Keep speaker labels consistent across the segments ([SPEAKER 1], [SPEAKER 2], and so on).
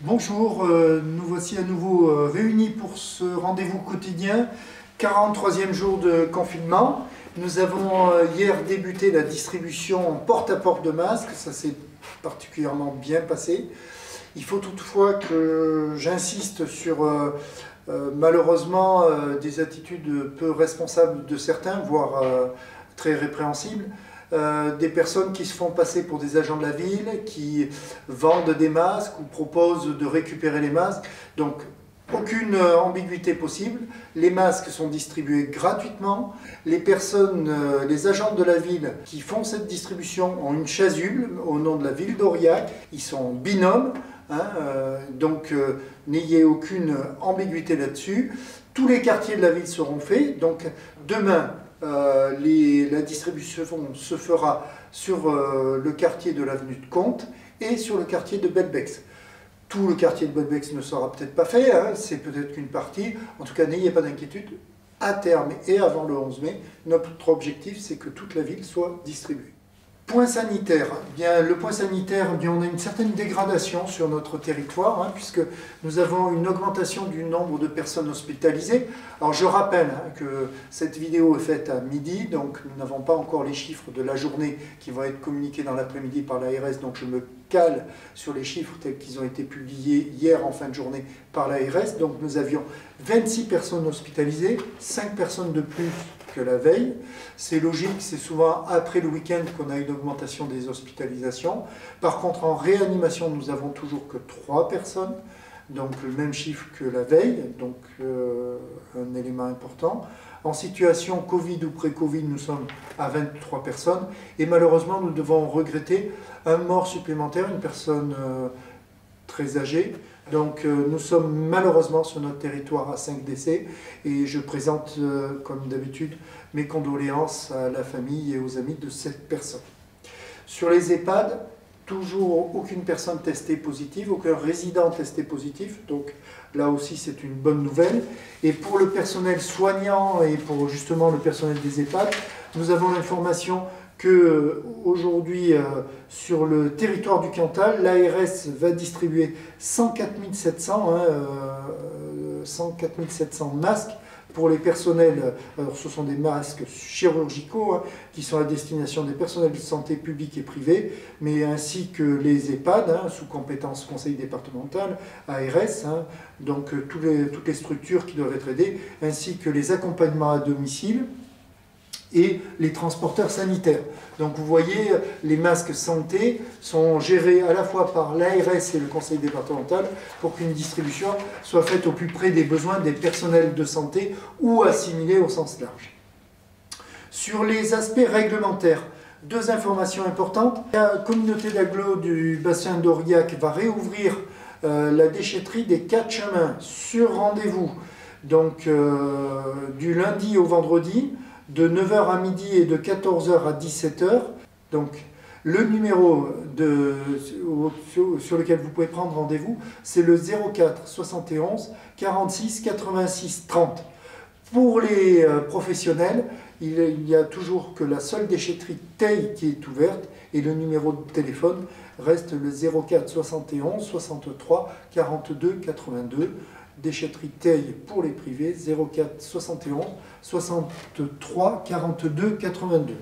[SPEAKER 1] Bonjour, nous voici à nouveau réunis pour ce rendez-vous quotidien, 43e jour de confinement. Nous avons hier débuté la distribution en porte-à-porte de masques, ça s'est particulièrement bien passé. Il faut toutefois que j'insiste sur malheureusement des attitudes peu responsables de certains, voire très répréhensibles. Des personnes qui se font passer pour des agents de la ville, qui vendent des masques ou proposent de récupérer les masques. Donc, aucune ambiguïté possible. Les masques sont distribués gratuitement. Les personnes, les agents de la ville qui font cette distribution ont une chasuble au nom de la ville d'Aurillac. Ils sont binômes, donc n'ayez aucune ambiguïté là-dessus. Tous les quartiers de la ville seront faits. Donc, demain, la distribution se fera sur le quartier de l'avenue de Comte et sur le quartier de Belbex. Tout le quartier de Belbex ne sera peut-être pas fait, c'est peut-être qu'une partie. En tout cas, n'ayez pas d'inquiétude. À terme et avant le 11 mai, notre objectif, c'est que toute la ville soit distribuée. Point sanitaire. Bien, le point sanitaire, bien, on a une certaine dégradation sur notre territoire, puisque nous avons une augmentation du nombre de personnes hospitalisées. Alors je rappelle que cette vidéo est faite à midi, donc nous n'avons pas encore les chiffres de la journée qui vont être communiqués dans l'après-midi par l'ARS, donc je me cale sur les chiffres tels qu'ils ont été publiés hier en fin de journée par l'ARS. Donc nous avions 26 personnes hospitalisées, 5 personnes de plus que la veille. C'est logique, c'est souvent après le week-end qu'on a une augmentation des hospitalisations. Par contre, en réanimation, nous avons toujours que 3 personnes, donc le même chiffre que la veille, donc un élément important. En situation Covid ou pré-Covid, nous sommes à 23 personnes et malheureusement, nous devons regretter un mort supplémentaire, une personne très âgée. Donc nous sommes malheureusement sur notre territoire à 5 décès et je présente comme d'habitude mes condoléances à la famille et aux amis de cette personne. Sur les EHPAD, toujours aucune personne testée positive, aucun résident testé positif, donc là aussi c'est une bonne nouvelle. Et pour le personnel soignant et pour justement le personnel des EHPAD, nous avons l'information que aujourd'hui sur le territoire du Cantal, l'ARS va distribuer 104 700 masques pour les personnels. Alors ce sont des masques chirurgicaux qui sont à destination des personnels de santé publics et privés, mais ainsi que les EHPAD sous compétence conseil départemental, ARS, donc toutes les structures qui doivent être aidées, ainsi que les accompagnements à domicile et les transporteurs sanitaires. Donc vous voyez, les masques santé sont gérés à la fois par l'ARS et le conseil départemental pour qu'une distribution soit faite au plus près des besoins des personnels de santé ou assimilés au sens large. Sur les aspects réglementaires, 2 informations importantes. La communauté d'agglo du bassin d'Aurillac va réouvrir la déchetterie des 4 chemins sur rendez-vous, donc du lundi au vendredi, de 9h à midi et de 14h à 17h. Donc le numéro sur lequel vous pouvez prendre rendez-vous, c'est le 04 71 46 86 30. Pour les professionnels, il n'y a toujours que la seule déchetterie Teil qui est ouverte et le numéro de téléphone reste le 04 71 63 42 82. Déchetterie Teil pour les privés, 04 71 63 42 82.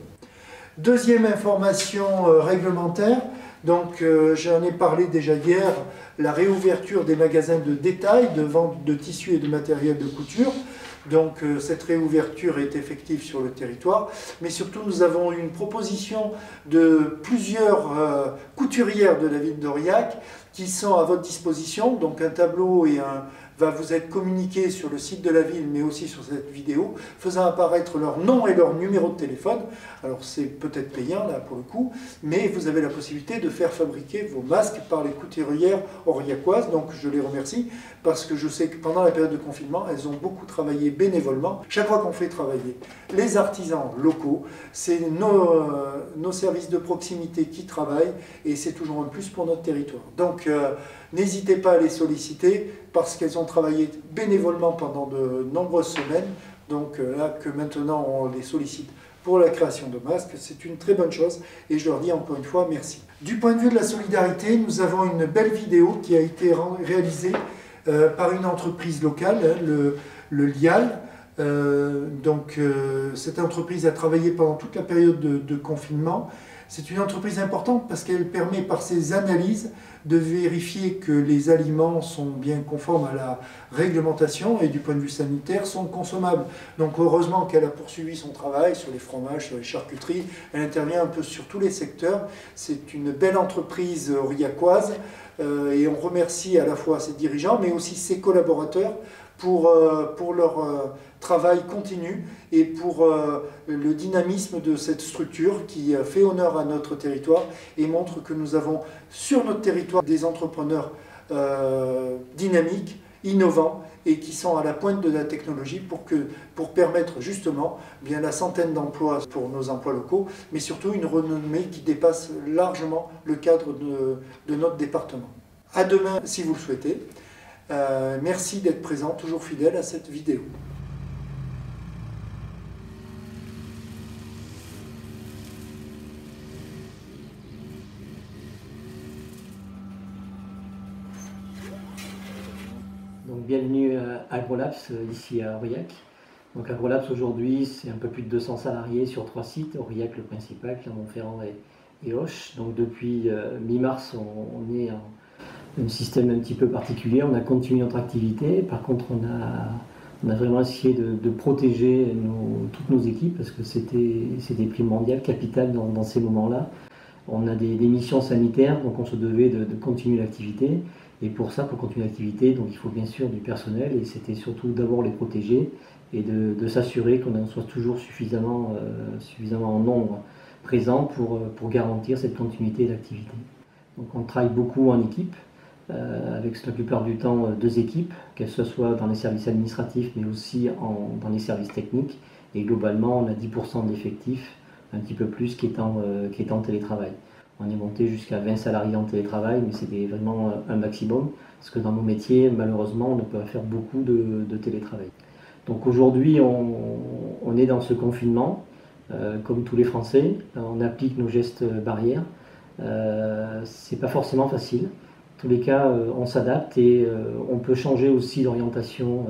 [SPEAKER 1] Deuxième information réglementaire, donc j'en ai parlé déjà hier, la réouverture des magasins de détail, de vente de tissus et de matériel de couture. Donc cette réouverture est effective sur le territoire, mais surtout nous avons une proposition de plusieurs couturières de la ville d'Aurillac qui sont à votre disposition, donc un tableau va vous être communiqué sur le site de la ville, mais aussi sur cette vidéo, faisant apparaître leur nom et leur numéro de téléphone. Alors c'est peut-être payant là pour le coup, mais vous avez la possibilité de faire fabriquer vos masques par les couturières aurillacoises, donc je les remercie, parce que je sais que pendant la période de confinement, elles ont beaucoup travaillé bénévolement. Chaque fois qu'on fait travailler les artisans locaux, c'est nos services de proximité qui travaillent, et c'est toujours un plus pour notre territoire. Donc n'hésitez pas à les solliciter, parce qu'elles ont travaillé bénévolement pendant de nombreuses semaines. Donc là que maintenant on les sollicite pour la création de masques. C'est une très bonne chose et je leur dis encore une fois merci. Du point de vue de la solidarité, nous avons une belle vidéo qui a été réalisée par une entreprise locale, le Lial. Cette entreprise a travaillé pendant toute la période de confinement. C'est une entreprise importante parce qu'elle permet par ses analyses de vérifier que les aliments sont bien conformes à la réglementation et du point de vue sanitaire sont consommables. Donc heureusement qu'elle a poursuivi son travail sur les fromages, sur les charcuteries. Elle intervient un peu sur tous les secteurs. C'est une belle entreprise aurillacoise et on remercie à la fois ses dirigeants mais aussi ses collaborateurs pour leur travail continu et pour le dynamisme de cette structure qui fait honneur à notre territoire et montre que nous avons sur notre territoire des entrepreneurs dynamiques, innovants et qui sont à la pointe de la technologie pour permettre justement bien la centaine d'emplois pour nos emplois locaux, mais surtout une renommée qui dépasse largement le cadre de notre département. À demain si vous le souhaitez. Merci d'être présent, toujours fidèle à cette vidéo.
[SPEAKER 2] Donc bienvenue à AgroLabs, ici à Aurillac. Donc AgroLabs aujourd'hui c'est un peu plus de 200 salariés sur 3 sites, Aurillac le principal, Clermont-Ferrand et Auch. Donc depuis mi-mars on est en un système un petit peu particulier, on a continué notre activité. Par contre on a vraiment essayé de protéger toutes nos équipes parce que c'était primordial, capital dans ces moments-là. On a des missions sanitaires, donc on se devait de continuer l'activité. Et pour ça, pour continuer l'activité, donc il faut bien sûr du personnel et c'était surtout d'abord les protéger et de s'assurer qu'on en soit toujours suffisamment en nombre présent pour garantir cette continuité d'activité. Donc on travaille beaucoup en équipe, avec la plupart du temps 2 équipes, qu'elles soient dans les services administratifs mais aussi dans les services techniques. Et globalement, on a 10% d'effectifs, un petit peu plus, qui est en télétravail. On est monté jusqu'à 20 salariés en télétravail, mais c'était vraiment un maximum, parce que dans nos métiers, malheureusement, on ne peut pas faire beaucoup de télétravail. Donc aujourd'hui, on est dans ce confinement, comme tous les Français, on applique nos gestes barrières. C'est pas forcément facile. En tous les cas, on s'adapte et on peut changer aussi d'orientation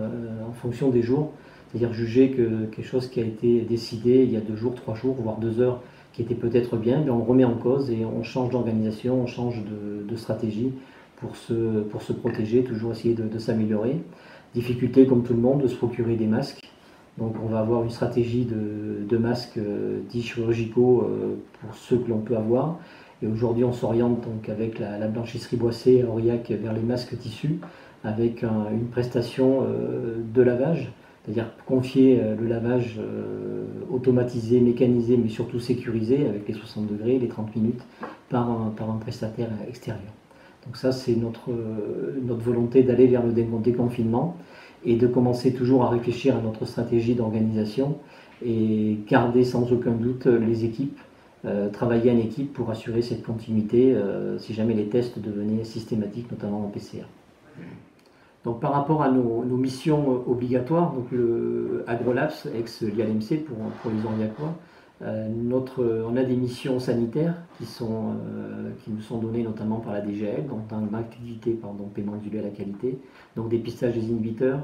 [SPEAKER 2] en fonction des jours. C'est-à-dire juger que quelque chose qui a été décidé il y a 2 jours, 3 jours, voire 2 heures, qui était peut-être bien, mais on le remet en cause et on change d'organisation, on change de stratégie pour se protéger, toujours essayer de s'améliorer. Difficulté, comme tout le monde, de se procurer des masques. Donc on va avoir une stratégie de masques dits chirurgicaux pour ceux que l'on peut avoir. Et aujourd'hui, on s'oriente donc avec la blanchisserie Boissé à Aurillac vers les masques tissus, avec une prestation de lavage, c'est-à-dire confier le lavage automatisé, mécanisé, mais surtout sécurisé, avec les 60 degrés, les 30 minutes, par un prestataire extérieur. Donc ça, c'est notre volonté d'aller vers le déconfinement et de commencer toujours à réfléchir à notre stratégie d'organisation et garder sans aucun doute les équipes. Travailler en équipe pour assurer cette continuité si jamais les tests devenaient systématiques, notamment en PCR. Donc par rapport à nos missions obligatoires, donc le AgroLabs, ex-LIALMC pour les Aurillacois, on a des missions sanitaires qui nous sont données notamment par la DGL, donc dans l'activité paiement modulé à la qualité, donc dépistage des inhibiteurs,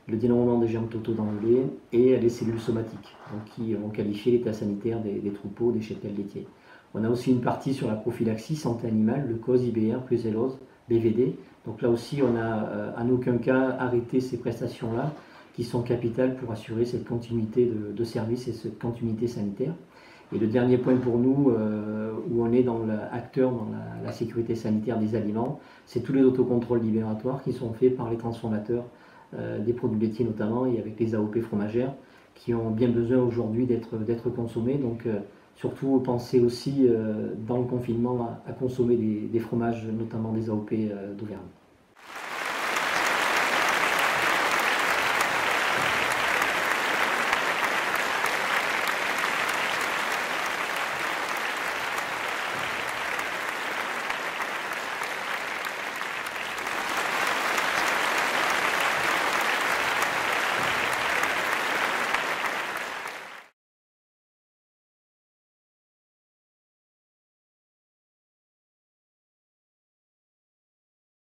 [SPEAKER 2] le dénombrement des germes totaux dans le lait et les cellules somatiques, donc qui vont qualifier l'état sanitaire des troupeaux, des cheptels laitiers. On a aussi une partie sur la prophylaxie, santé animale, le COS, IBR, brucellose, BVD. Donc là aussi, on n'a en aucun cas arrêté ces prestations-là, qui sont capitales pour assurer cette continuité de service et cette continuité sanitaire. Et le dernier point pour nous, où on est acteur dans la sécurité sanitaire des aliments, c'est tous les autocontrôles libératoires qui sont faits par les transformateurs des produits laitiers notamment, et avec les AOP fromagères, qui ont bien besoin aujourd'hui d'être consommés. Donc surtout penser aussi dans le confinement à consommer des fromages, notamment des AOP d'Auvergne.